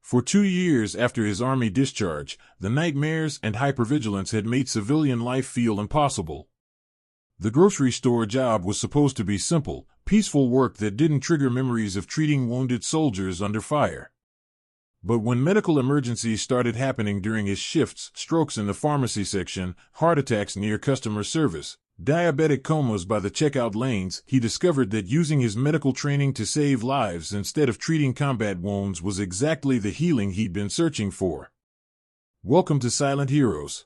For 2 years after his Army discharge, the nightmares and hypervigilance had made civilian life feel impossible. The grocery store job was supposed to be simple, peaceful work that didn't trigger memories of treating wounded soldiers under fire. But when medical emergencies started happening during his shifts, strokes in the pharmacy section, heart attacks near customer service, diabetic comas by the checkout lanes, he discovered that using his medical training to save lives instead of treating combat wounds was exactly the healing he'd been searching for. Welcome to Silent Heroes.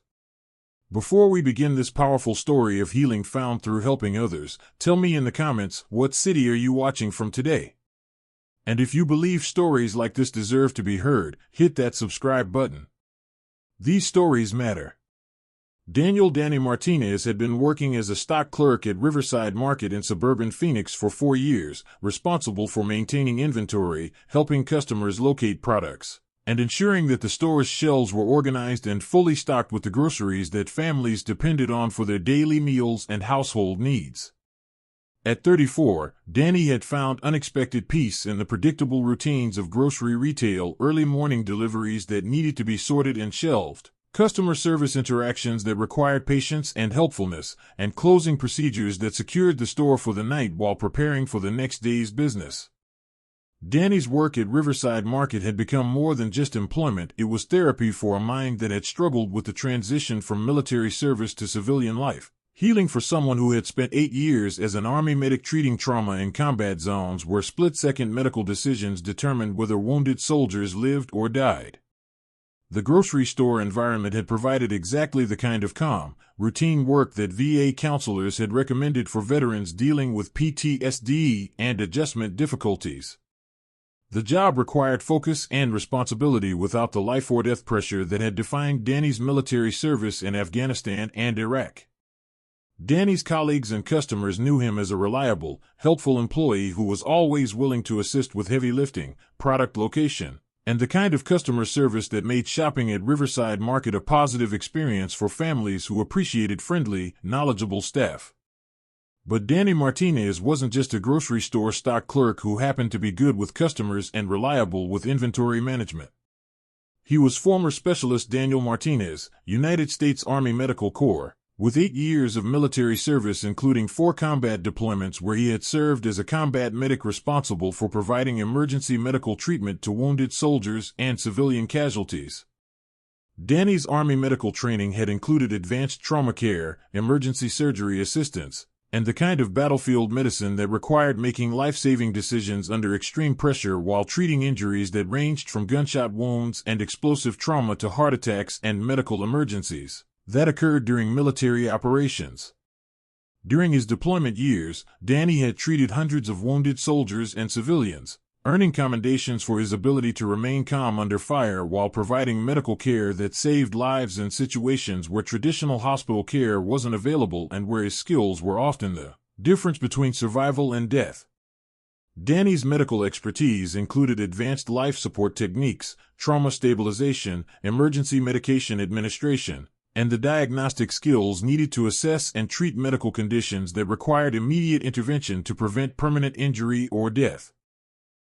Before we begin this powerful story of healing found through helping others, tell me in the comments, what city are you watching from today? And if you believe stories like this deserve to be heard, hit that subscribe button. These stories matter. Danny Martinez had been working as a stock clerk at Riverside Market in suburban Phoenix for 4 years, responsible for maintaining inventory, helping customers locate products, and ensuring that the store's shelves were organized and fully stocked with the groceries that families depended on for their daily meals and household needs. At 34, Danny had found unexpected peace in the predictable routines of grocery retail, early morning deliveries that needed to be sorted and shelved, customer service interactions that required patience and helpfulness, and closing procedures that secured the store for the night while preparing for the next day's business. Danny's work at Riverside Market had become more than just employment. It was therapy for a mind that had struggled with the transition from military service to civilian life, healing for someone who had spent 8 years as an Army medic treating trauma in combat zones where split-second medical decisions determined whether wounded soldiers lived or died. The grocery store environment had provided exactly the kind of calm, routine work that VA counselors had recommended for veterans dealing with PTSD and adjustment difficulties. The job required focus and responsibility without the life-or-death pressure that had defined Danny's military service in Afghanistan and Iraq. Danny's colleagues and customers knew him as a reliable, helpful employee who was always willing to assist with heavy lifting, product location, and the kind of customer service that made shopping at Riverside Market a positive experience for families who appreciated friendly, knowledgeable staff. But Danny Martinez wasn't just a grocery store stock clerk who happened to be good with customers and reliable with inventory management. He was former Specialist Daniel Martinez, United States Army Medical Corps, with 8 years of military service including 4 combat deployments where he had served as a combat medic responsible for providing emergency medical treatment to wounded soldiers and civilian casualties. Danny's Army medical training had included advanced trauma care, emergency surgery assistance, and the kind of battlefield medicine that required making life-saving decisions under extreme pressure while treating injuries that ranged from gunshot wounds and explosive trauma to heart attacks and medical emergencies that occurred during military operations. During his deployment years, Danny had treated hundreds of wounded soldiers and civilians, earning commendations for his ability to remain calm under fire while providing medical care that saved lives in situations where traditional hospital care wasn't available and where his skills were often the difference between survival and death. Danny's medical expertise included advanced life support techniques, trauma stabilization, emergency medication administration, and the diagnostic skills needed to assess and treat medical conditions that required immediate intervention to prevent permanent injury or death.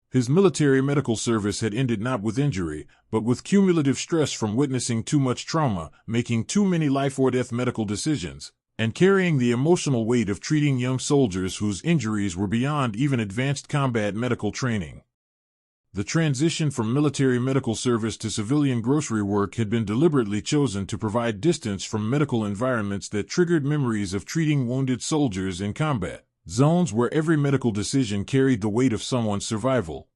His military medical service had ended not with injury, but with cumulative stress from witnessing too much trauma, making too many life-or-death medical decisions, and carrying the emotional weight of treating young soldiers whose injuries were beyond even advanced combat medical training. The transition from military medical service to civilian grocery work had been deliberately chosen to provide distance from medical environments that triggered memories of treating wounded soldiers in combat zones where every medical decision carried the weight of someone's survival.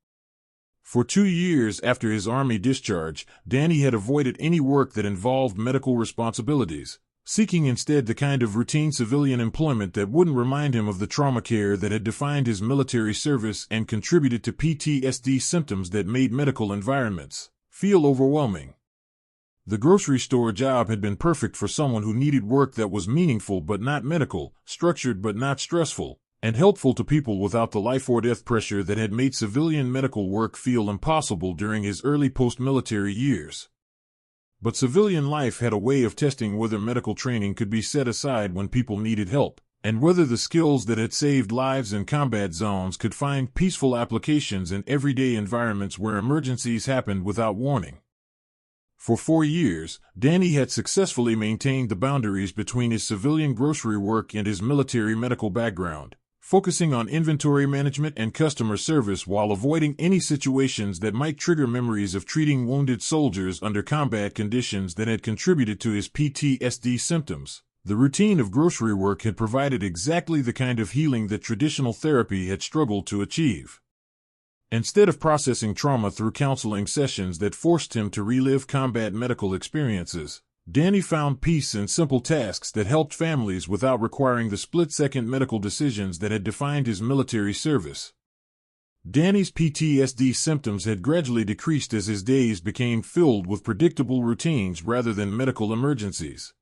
For 2 years after his Army discharge, Danny had avoided any work that involved medical responsibilities, seeking instead the kind of routine civilian employment that wouldn't remind him of the trauma care that had defined his military service and contributed to PTSD symptoms that made medical environments feel overwhelming. The grocery store job had been perfect for someone who needed work that was meaningful but not medical, structured but not stressful, and helpful to people without the life-or-death pressure that had made civilian medical work feel impossible during his early post-military years. But civilian life had a way of testing whether medical training could be set aside when people needed help, and whether the skills that had saved lives in combat zones could find peaceful applications in everyday environments where emergencies happened without warning. For 4 years, Danny had successfully maintained the boundaries between his civilian grocery work and his military medical background, focusing on inventory management and customer service while avoiding any situations that might trigger memories of treating wounded soldiers under combat conditions that had contributed to his PTSD symptoms. The routine of grocery work had provided exactly the kind of healing that traditional therapy had struggled to achieve. Instead of processing trauma through counseling sessions that forced him to relive combat medical experiences, Danny found peace in simple tasks that helped families without requiring the split-second medical decisions that had defined his military service. Danny's PTSD symptoms had gradually decreased as his days became filled with predictable routines rather than medical emergencies.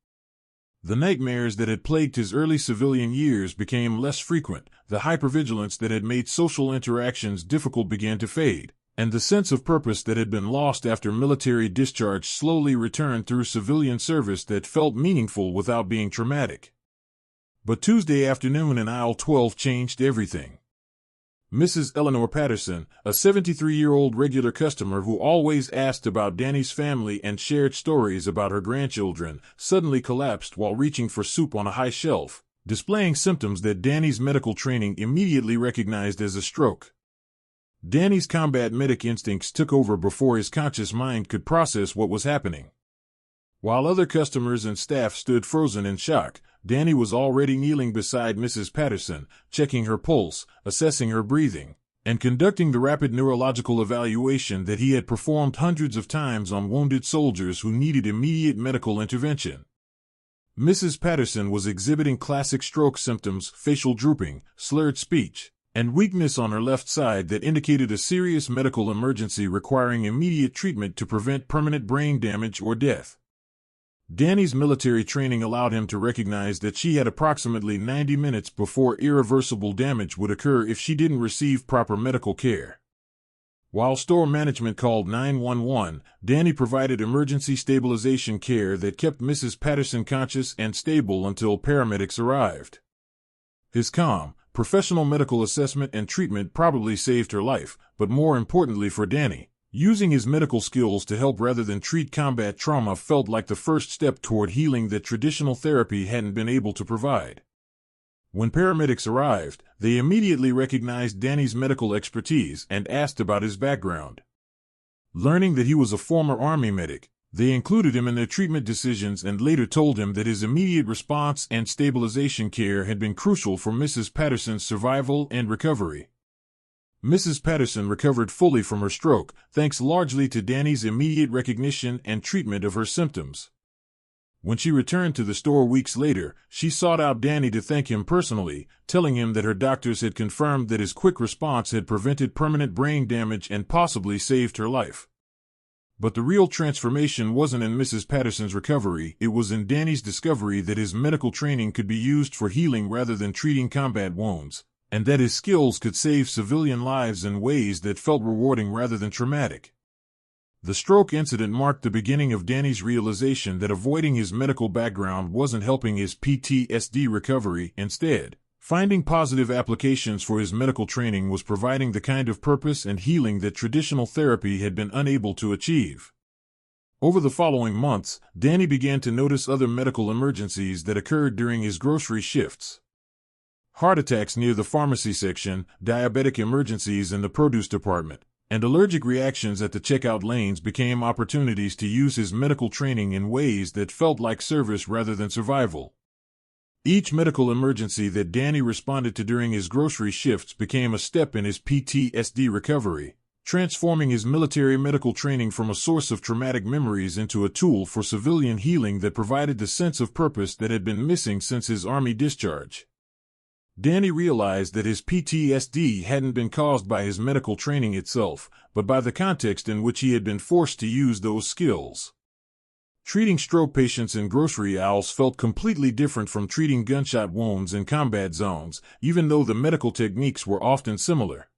The nightmares that had plagued his early civilian years became less frequent, the hypervigilance that had made social interactions difficult began to fade, and the sense of purpose that had been lost after military discharge slowly returned through civilian service that felt meaningful without being traumatic. But Tuesday afternoon in aisle 12 changed everything. Mrs. Eleanor Patterson, a 73-year-old regular customer who always asked about Danny's family and shared stories about her grandchildren, suddenly collapsed while reaching for soup on a high shelf, displaying symptoms that Danny's medical training immediately recognized as a stroke. Danny's combat medic instincts took over before his conscious mind could process what was happening. While other customers and staff stood frozen in shock, Danny was already kneeling beside Mrs. Patterson, checking her pulse, assessing her breathing, and conducting the rapid neurological evaluation that he had performed hundreds of times on wounded soldiers who needed immediate medical intervention. Mrs. Patterson was exhibiting classic stroke symptoms, facial drooping, slurred speech, and weakness on her left side that indicated a serious medical emergency requiring immediate treatment to prevent permanent brain damage or death. Danny's military training allowed him to recognize that she had approximately 90 minutes before irreversible damage would occur if she didn't receive proper medical care. While store management called 911, Danny provided emergency stabilization care that kept Mrs. Patterson conscious and stable until paramedics arrived. His calm, professional medical assessment and treatment probably saved her life, but more importantly for Danny, using his medical skills to help rather than treat combat trauma felt like the first step toward healing that traditional therapy hadn't been able to provide. When paramedics arrived, they immediately recognized Danny's medical expertise and asked about his background. Learning that he was a former Army medic, they included him in their treatment decisions and later told him that his immediate response and stabilization care had been crucial for Mrs. Patterson's survival and recovery. Mrs. Patterson recovered fully from her stroke, thanks largely to Danny's immediate recognition and treatment of her symptoms. When she returned to the store weeks later, she sought out Danny to thank him personally, telling him that her doctors had confirmed that his quick response had prevented permanent brain damage and possibly saved her life. But the real transformation wasn't in Mrs. Patterson's recovery, it was in Danny's discovery that his medical training could be used for healing rather than treating combat wounds, and that his skills could save civilian lives in ways that felt rewarding rather than traumatic. The stroke incident marked the beginning of Danny's realization that avoiding his medical background wasn't helping his PTSD recovery. Instead, finding positive applications for his medical training was providing the kind of purpose and healing that traditional therapy had been unable to achieve. Over the following months, Danny began to notice other medical emergencies that occurred during his grocery shifts. Heart attacks near the pharmacy section, diabetic emergencies in the produce department, and allergic reactions at the checkout lanes became opportunities to use his medical training in ways that felt like service rather than survival. Each medical emergency that Danny responded to during his grocery shifts became a step in his PTSD recovery, transforming his military medical training from a source of traumatic memories into a tool for civilian healing that provided the sense of purpose that had been missing since his Army discharge. Danny realized that his PTSD hadn't been caused by his medical training itself, but by the context in which he had been forced to use those skills. Treating stroke patients in grocery aisles felt completely different from treating gunshot wounds in combat zones, even though the medical techniques were often similar.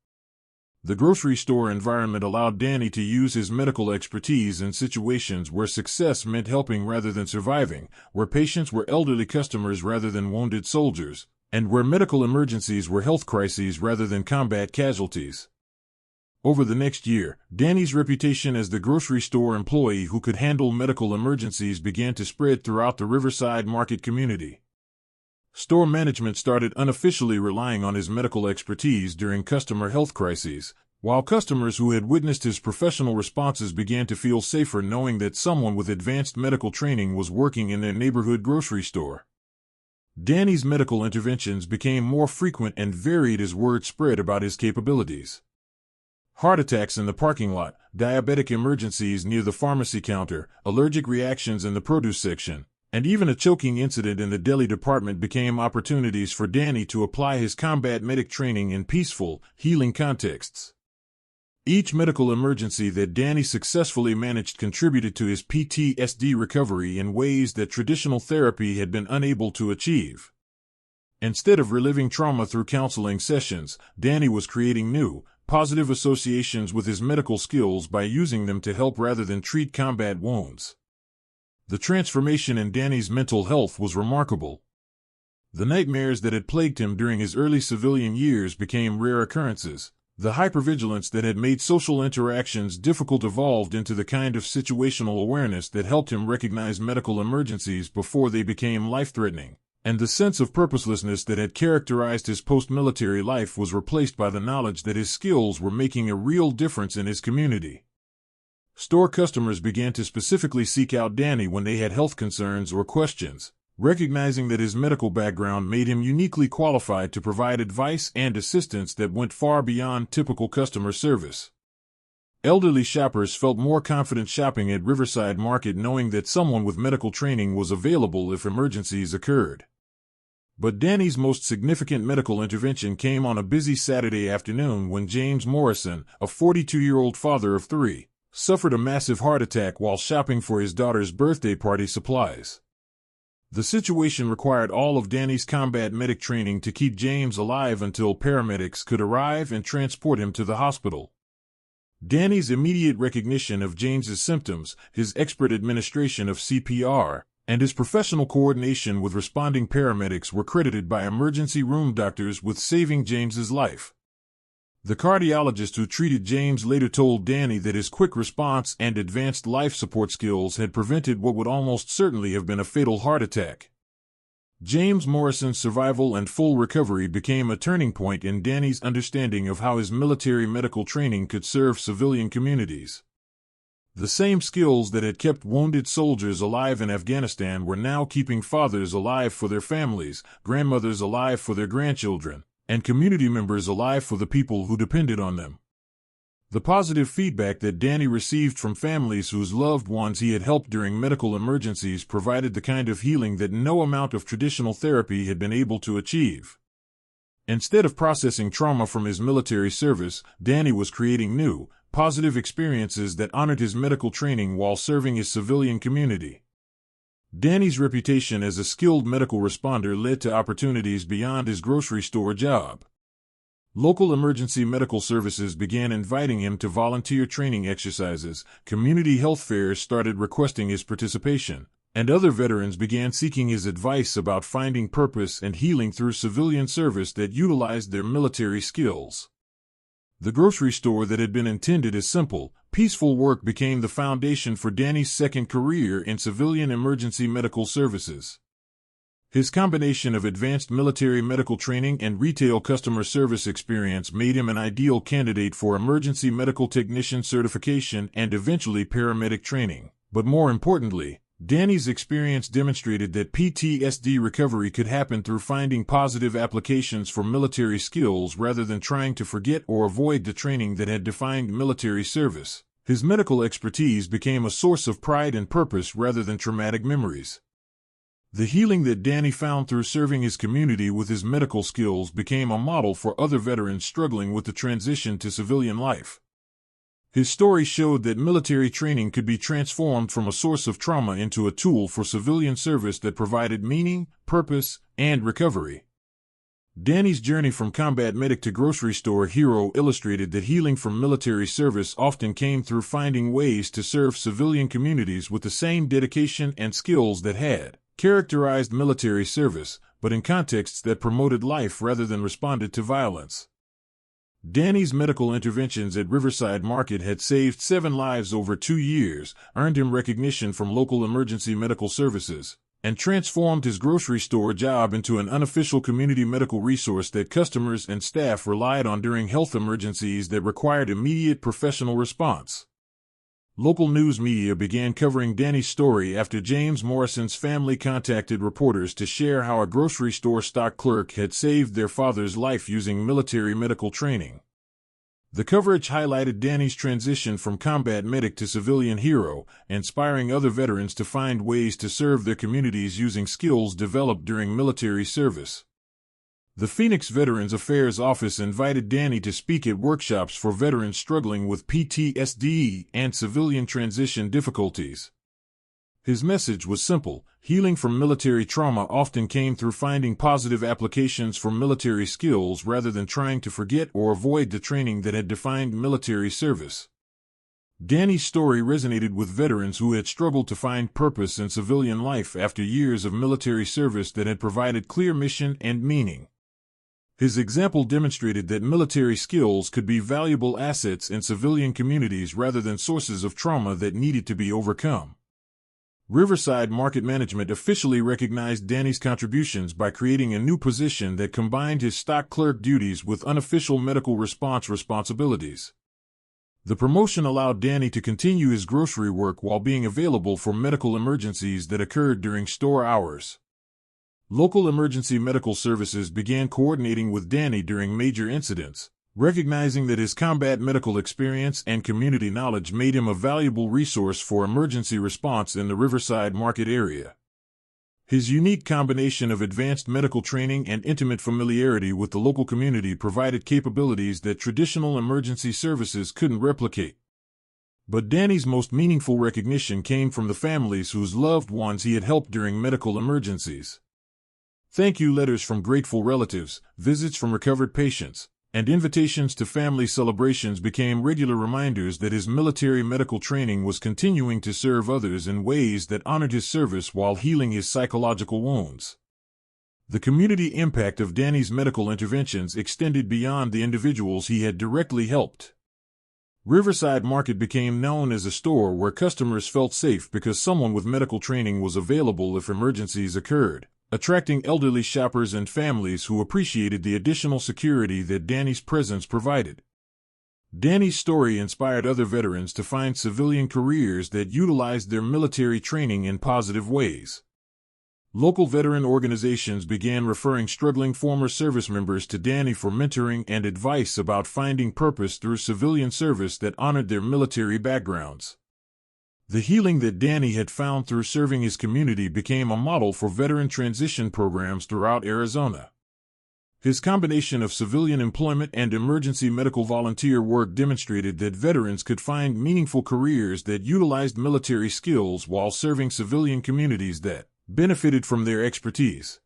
The grocery store environment allowed Danny to use his medical expertise in situations where success meant helping rather than surviving, where patients were elderly customers rather than wounded soldiers, and where medical emergencies were health crises rather than combat casualties. Over the next year, Danny's reputation as the grocery store employee who could handle medical emergencies began to spread throughout the Riverside Market community. Store management started unofficially relying on his medical expertise during customer health crises, while customers who had witnessed his professional responses began to feel safer knowing that someone with advanced medical training was working in their neighborhood grocery store. Danny's medical interventions became more frequent and varied as word spread about his capabilities. Heart attacks in the parking lot, diabetic emergencies near the pharmacy counter, allergic reactions in the produce section, and even a choking incident in the deli department became opportunities for Danny to apply his combat medic training in peaceful, healing contexts. Each medical emergency that Danny successfully managed contributed to his PTSD recovery in ways that traditional therapy had been unable to achieve. Instead of reliving trauma through counseling sessions, Danny was creating new, positive associations with his medical skills by using them to help rather than treat combat wounds. The transformation in Danny's mental health was remarkable. The nightmares that had plagued him during his early civilian years became rare occurrences. The hypervigilance that had made social interactions difficult evolved into the kind of situational awareness that helped him recognize medical emergencies before they became life-threatening. And the sense of purposelessness that had characterized his post-military life was replaced by the knowledge that his skills were making a real difference in his community. Store customers began to specifically seek out Danny when they had health concerns or questions, recognizing that his medical background made him uniquely qualified to provide advice and assistance that went far beyond typical customer service. Elderly shoppers felt more confident shopping at Riverside Market knowing that someone with medical training was available if emergencies occurred. But Danny's most significant medical intervention came on a busy Saturday afternoon when James Morrison, a 42-year-old father of 3, suffered a massive heart attack while shopping for his daughter's birthday party supplies. The situation required all of Danny's combat medic training to keep James alive until paramedics could arrive and transport him to the hospital. Danny's immediate recognition of James's symptoms, his expert administration of CPR, and his professional coordination with responding paramedics were credited by emergency room doctors with saving James's life. The cardiologist who treated James later told Danny that his quick response and advanced life support skills had prevented what would almost certainly have been a fatal heart attack. James Morrison's survival and full recovery became a turning point in Danny's understanding of how his military medical training could serve civilian communities. The same skills that had kept wounded soldiers alive in Afghanistan were now keeping fathers alive for their families, grandmothers alive for their grandchildren, and community members alive for the people who depended on them. The positive feedback that Danny received from families whose loved ones he had helped during medical emergencies provided the kind of healing that no amount of traditional therapy had been able to achieve. Instead of processing trauma from his military service, Danny was creating new, positive experiences that honored his medical training while serving his civilian community. Danny's reputation as a skilled medical responder led to opportunities beyond his grocery store job. Local emergency medical services began inviting him to volunteer training exercises, community health fairs started requesting his participation, and other veterans began seeking his advice about finding purpose and healing through civilian service that utilized their military skills. The grocery store that had been intended as simple, peaceful work became the foundation for Danny's second career in civilian emergency medical services. His combination of advanced military medical training and retail customer service experience made him an ideal candidate for emergency medical technician certification and eventually paramedic training. But more importantly, Danny's experience demonstrated that PTSD recovery could happen through finding positive applications for military skills rather than trying to forget or avoid the training that had defined military service. His medical expertise became a source of pride and purpose rather than traumatic memories. The healing that Danny found through serving his community with his medical skills became a model for other veterans struggling with the transition to civilian life. His story showed that military training could be transformed from a source of trauma into a tool for civilian service that provided meaning, purpose, and recovery. Danny's journey from combat medic to grocery store hero illustrated that healing from military service often came through finding ways to serve civilian communities with the same dedication and skills that had characterized military service, but in contexts that promoted life rather than responded to violence. Danny's medical interventions at Riverside Market had saved 7 lives over 2 years, earned him recognition from local emergency medical services, and transformed his grocery store job into an unofficial community medical resource that customers and staff relied on during health emergencies that required immediate professional response. Local news media began covering Danny's story after James Morrison's family contacted reporters to share how a grocery store stock clerk had saved their father's life using military medical training. The coverage highlighted Danny's transition from combat medic to civilian hero, inspiring other veterans to find ways to serve their communities using skills developed during military service. The Phoenix Veterans Affairs Office invited Danny to speak at workshops for veterans struggling with PTSD and civilian transition difficulties. His message was simple: healing from military trauma often came through finding positive applications for military skills rather than trying to forget or avoid the training that had defined military service. Danny's story resonated with veterans who had struggled to find purpose in civilian life after years of military service that had provided clear mission and meaning. His example demonstrated that military skills could be valuable assets in civilian communities rather than sources of trauma that needed to be overcome. Riverside Market Management officially recognized Danny's contributions by creating a new position that combined his stock clerk duties with unofficial medical response responsibilities. The promotion allowed Danny to continue his grocery work while being available for medical emergencies that occurred during store hours. Local emergency medical services began coordinating with Danny during major incidents, recognizing that his combat medical experience and community knowledge made him a valuable resource for emergency response in the Riverside Market area. His unique combination of advanced medical training and intimate familiarity with the local community provided capabilities that traditional emergency services couldn't replicate. But Danny's most meaningful recognition came from the families whose loved ones he had helped during medical emergencies. Thank you letters from grateful relatives, visits from recovered patients, and invitations to family celebrations became regular reminders that his military medical training was continuing to serve others in ways that honored his service while healing his psychological wounds. The community impact of Danny's medical interventions extended beyond the individuals he had directly helped. Riverside Market became known as a store where customers felt safe because someone with medical training was available if emergencies occurred, attracting elderly shoppers and families who appreciated the additional security that Danny's presence provided. Danny's story inspired other veterans to find civilian careers that utilized their military training in positive ways. Local veteran organizations began referring struggling former service members to Danny for mentoring and advice about finding purpose through civilian service that honored their military backgrounds. The healing that Danny had found through serving his community became a model for veteran transition programs throughout Arizona. His combination of civilian employment and emergency medical volunteer work demonstrated that veterans could find meaningful careers that utilized military skills while serving civilian communities that benefited from their expertise.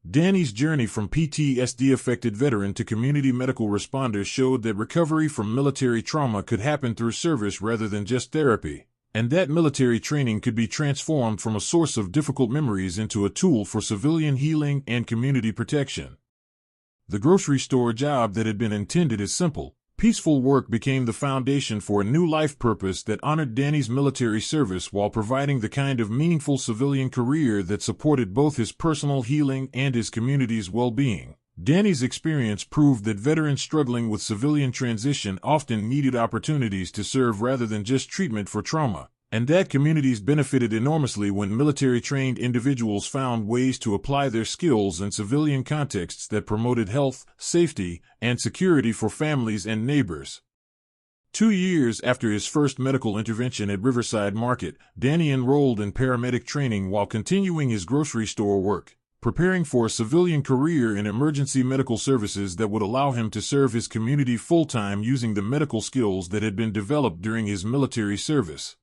Danny's journey from PTSD-affected veteran to community medical responder showed that recovery from military trauma could happen through service rather than just therapy, and that military training could be transformed from a source of difficult memories into a tool for civilian healing and community protection. The grocery store job that had been intended as simple, peaceful work became the foundation for a new life purpose that honored Danny's military service while providing the kind of meaningful civilian career that supported both his personal healing and his community's well-being. Danny's experience proved that veterans struggling with civilian transition often needed opportunities to serve rather than just treatment for trauma, and that communities benefited enormously when military-trained individuals found ways to apply their skills in civilian contexts that promoted health, safety, and security for families and neighbors. 2 years after his first medical intervention at Riverside Market, Danny enrolled in paramedic training while continuing his grocery store work, preparing for a civilian career in emergency medical services that would allow him to serve his community full-time using the medical skills that had been developed during his military service.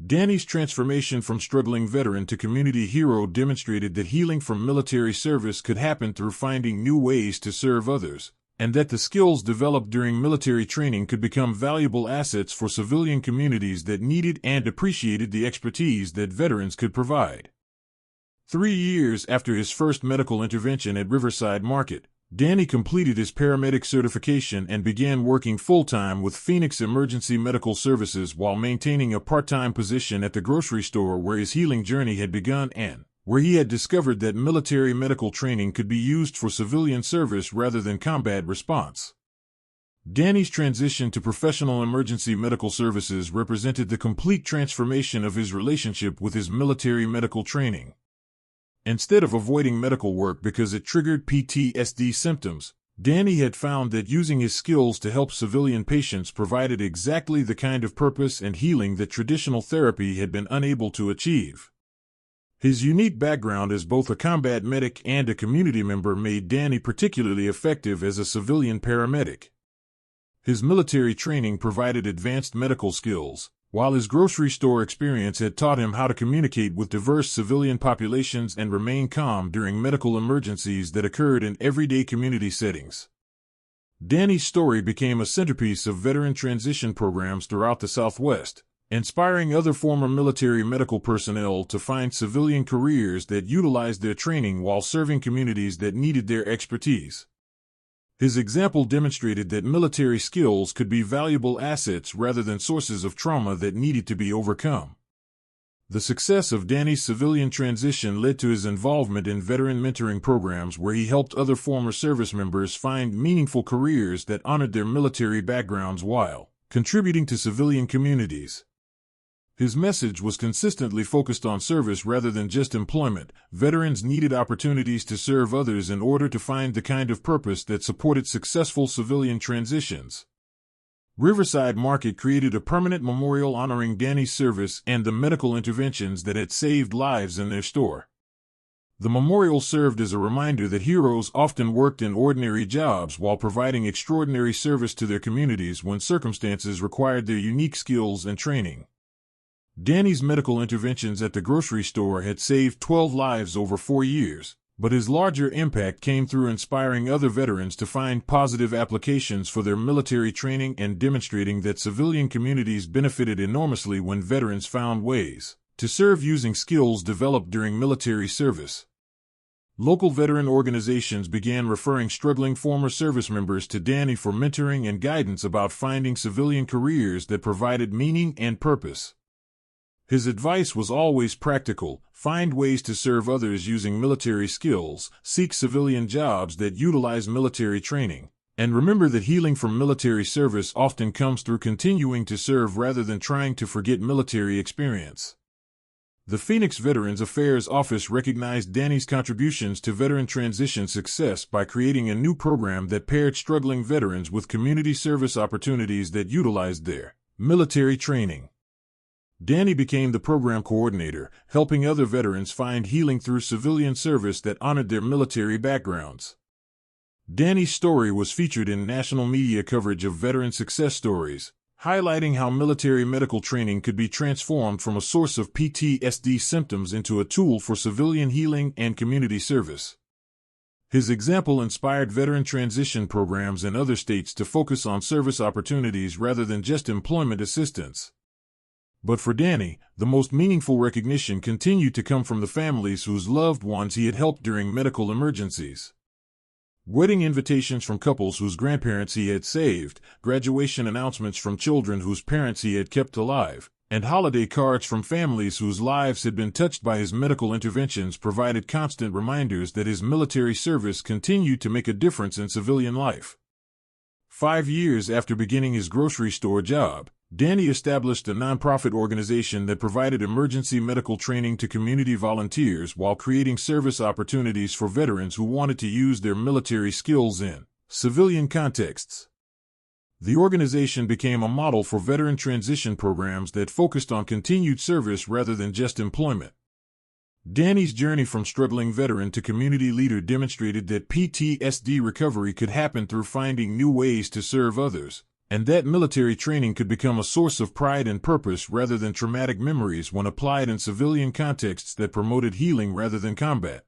Danny's transformation from struggling veteran to community hero demonstrated that healing from military service could happen through finding new ways to serve others, and that the skills developed during military training could become valuable assets for civilian communities that needed and appreciated the expertise that veterans could provide. 3 years after his first medical intervention at Riverside Market, Danny completed his paramedic certification and began working full-time with Phoenix Emergency Medical Services while maintaining a part-time position at the grocery store where his healing journey had begun and where he had discovered that military medical training could be used for civilian service rather than combat response. Danny's transition to professional emergency medical services represented the complete transformation of his relationship with his military medical training. Instead of avoiding medical work because it triggered PTSD symptoms, Danny had found that using his skills to help civilian patients provided exactly the kind of purpose and healing that traditional therapy had been unable to achieve. His unique background as both a combat medic and a community member made Danny particularly effective as a civilian paramedic. His military training provided advanced medical skills, while his grocery store experience had taught him how to communicate with diverse civilian populations and remain calm during medical emergencies that occurred in everyday community settings. Danny's story became a centerpiece of veteran transition programs throughout the Southwest, inspiring other former military medical personnel to find civilian careers that utilized their training while serving communities that needed their expertise. His example demonstrated that military skills could be valuable assets rather than sources of trauma that needed to be overcome. The success of Danny's civilian transition led to his involvement in veteran mentoring programs where he helped other former service members find meaningful careers that honored their military backgrounds while contributing to civilian communities. His message was consistently focused on service rather than just employment. Veterans needed opportunities to serve others in order to find the kind of purpose that supported successful civilian transitions. Riverside Market created a permanent memorial honoring Danny's service and the medical interventions that had saved lives in their store. The memorial served as a reminder that heroes often worked in ordinary jobs while providing extraordinary service to their communities when circumstances required their unique skills and training. Danny's medical interventions at the grocery store had saved 12 lives over 4 years, but his larger impact came through inspiring other veterans to find positive applications for their military training and demonstrating that civilian communities benefited enormously when veterans found ways to serve using skills developed during military service. Local veteran organizations began referring struggling former service members to Danny for mentoring and guidance about finding civilian careers that provided meaning and purpose. His advice was always practical: find ways to serve others using military skills, seek civilian jobs that utilize military training, and remember that healing from military service often comes through continuing to serve rather than trying to forget military experience. The Phoenix Veterans Affairs Office recognized Danny's contributions to veteran transition success by creating a new program that paired struggling veterans with community service opportunities that utilized their military training. Danny became the program coordinator, helping other veterans find healing through civilian service that honored their military backgrounds. Danny's story was featured in national media coverage of veteran success stories, highlighting how military medical training could be transformed from a source of PTSD symptoms into a tool for civilian healing and community service. His example inspired veteran transition programs in other states to focus on service opportunities rather than just employment assistance. But for Danny, the most meaningful recognition continued to come from the families whose loved ones he had helped during medical emergencies. Wedding invitations from couples whose grandparents he had saved, graduation announcements from children whose parents he had kept alive, and holiday cards from families whose lives had been touched by his medical interventions provided constant reminders that his military service continued to make a difference in civilian life. 5 years after beginning his grocery store job, Danny established a nonprofit organization that provided emergency medical training to community volunteers while creating service opportunities for veterans who wanted to use their military skills in civilian contexts. The organization became a model for veteran transition programs that focused on continued service rather than just employment. Danny's journey from struggling veteran to community leader demonstrated that PTSD recovery could happen through finding new ways to serve others, and that military training could become a source of pride and purpose rather than traumatic memories when applied in civilian contexts that promoted healing rather than combat.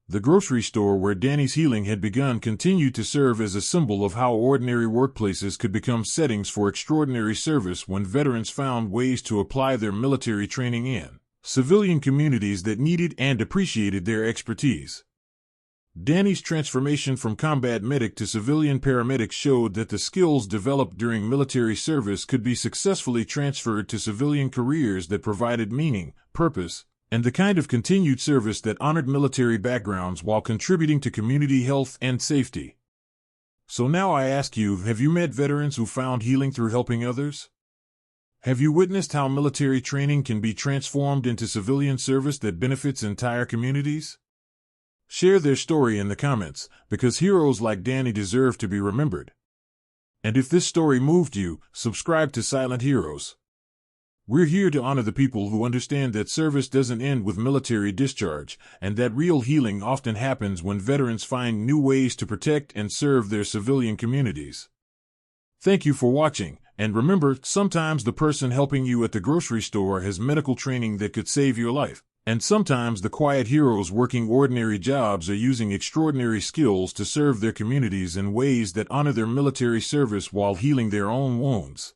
The grocery store where Danny's healing had begun continued to serve as a symbol of how ordinary workplaces could become settings for extraordinary service when veterans found ways to apply their military training in civilian communities that needed and appreciated their expertise. Danny's transformation from combat medic to civilian paramedic showed that the skills developed during military service could be successfully transferred to civilian careers that provided meaning, purpose, and the kind of continued service that honored military backgrounds while contributing to community health and safety. So now I ask you, have you met veterans who found healing through helping others? Have you witnessed how military training can be transformed into civilian service that benefits entire communities? Share their story in the comments, because heroes like Danny deserve to be remembered. And if this story moved you, subscribe to Silent Heroes. We're here to honor the people who understand that service doesn't end with military discharge, and that real healing often happens when veterans find new ways to protect and serve their civilian communities. Thank you for watching, and remember, sometimes the person helping you at the grocery store has medical training that could save your life. And sometimes the quiet heroes working ordinary jobs are using extraordinary skills to serve their communities in ways that honor their military service while healing their own wounds.